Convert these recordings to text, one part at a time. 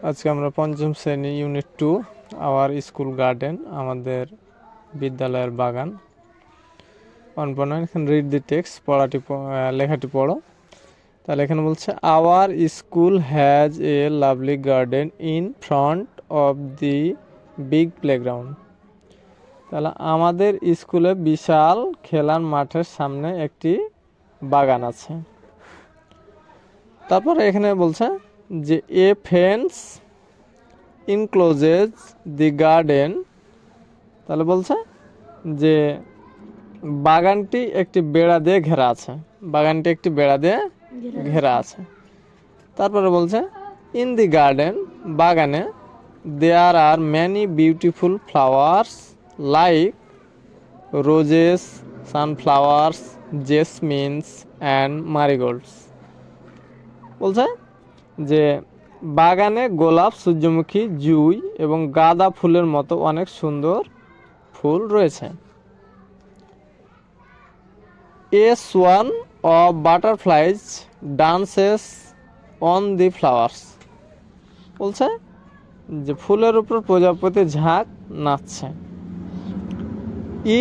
আজকে আমরা পঞ্চম শ্রেণী ইউনিট 2 আওয়ার স্কুল গার্ডেন, আমাদের বিদ্যালয়ের বাগান। 1.9 এখানে রিড দি টেক্সট, লেখাটি পড়ো। তাহলে এখানে বলছে our school has a lovely garden in front of the big playground. তাহলে আমাদের স্কুলে বিশাল খেলার মাঠের সামনে একটি বাগান আছে। তারপরে এখানে বলছে যে এ ফেন্স ইনক্লোজেস দি গার্ডেন। তাহলে বলছে যে বাগানটি একটি বেড়া দিয়ে ঘেরা আছে, বাগানটি একটি বেড়া দিয়ে ঘেরা আছে। তারপরে বলছে ইন দি গার্ডেন, বাগানে there are many beautiful flowers like roses, sunflowers, jasmines and marigolds. বলছে যে বাগানে গোলাপ, সূর্যমুখী, জুঁই এবং গাঁদা ফুলের মতো অনেক সুন্দর ফুল রয়েছে। A swarm of butterflies dances on the flowers. বলছে যে ফুলের উপর প্রজাপতি ঝাঁক নাচছে।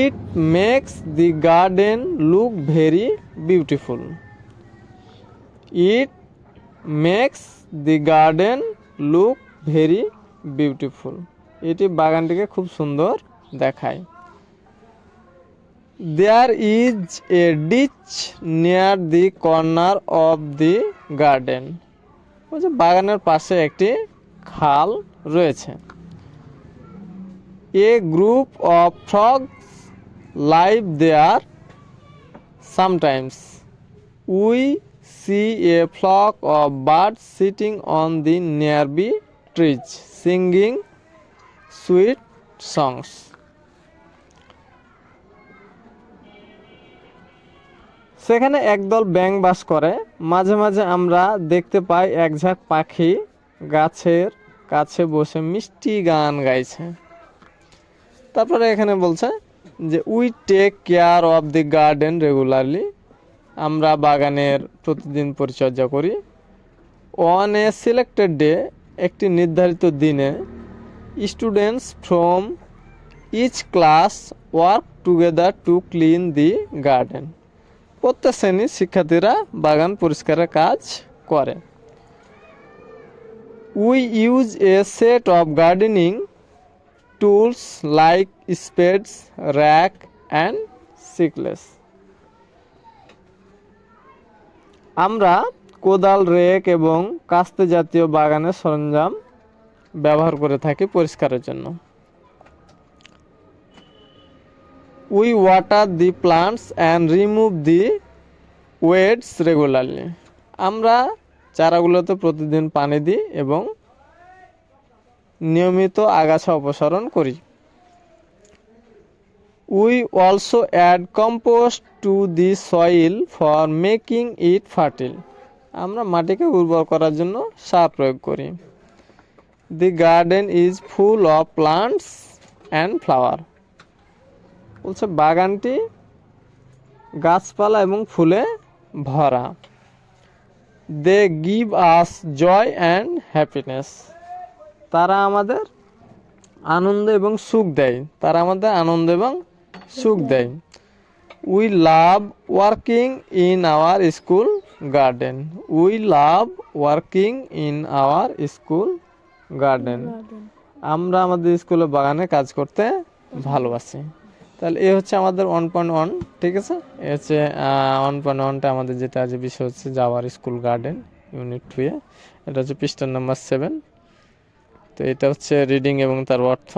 It makes the garden look very beautiful. It makes the garden look very beautiful. এটি বাগানটিকে খুব সুন্দর দেখায়। There is a ditch near the corner of the garden. বলছে বাগানের পাশে একটি খাল রয়েছে। A group of frogs live there sometimes. We see a flock of birds sitting on the nearby trees singing sweet songs. সেখানে একদল ব্যাঙ বাস করে। মাঝে মাঝে আমরা দেখতে পাই এক ঝাঁক পাখি গাছের কাছে বসে মিষ্টি গান গাইছে। তারপরে এখানে বলছে যে we take care of the garden regularly. আমরা বাগানের প্রতিদিন পরিচর্যা করি। অন এ সিলেক্টেড ডে, একটি নির্ধারিত দিনে, students from each class work together to clean the garden. প্রত্যেক শ্রেণীর শিক্ষার্থীরা বাগান পরিষ্কারের কাজ করে। We use a set of gardening tools like spades, rake and sickles. আমরা কোদাল, রেক এবং কাস্তে জাতীয় বাগানের সরঞ্জাম ব্যবহার করে থাকি পরিষ্কারের জন্য। We water the plants and remove the weeds regularly. আমরা চারাগুলোতে প্রতিদিন পানি দিই এবং নিয়মিত আগাছা অপসারণ করি। We also add compost to the soil for making it fertile. আমরা মাটিকে উর্বর করার জন্য সার প্রয়োগ করি। The garden is full of plants and flower. বলছে বাগানটি গাছপালা এবং ফুলে ভরা। They give us joy and happiness. তারা আমাদের আনন্দ এবং সুখ দেয়। তারা আমাদের আনন্দ এবং সুখ দেয়। We love working in our school garden. We love working in our school garden. আমরা আমাদের স্কুলে বাগানে কাজ করতে ভালোবাসি। তাহলে এ হচ্ছে আমাদের 1.1, ঠিক আছে। এ হচ্ছে 1.1টা আমাদের যেটা আছে বিষয় হচ্ছে আওয়ার স্কুল গার্ডেন ইউনিট 2 এ। এটা হচ্ছে পৃষ্ঠা নাম্বার 7। তো এটা হচ্ছে রিডিং এবং তার অর্থ।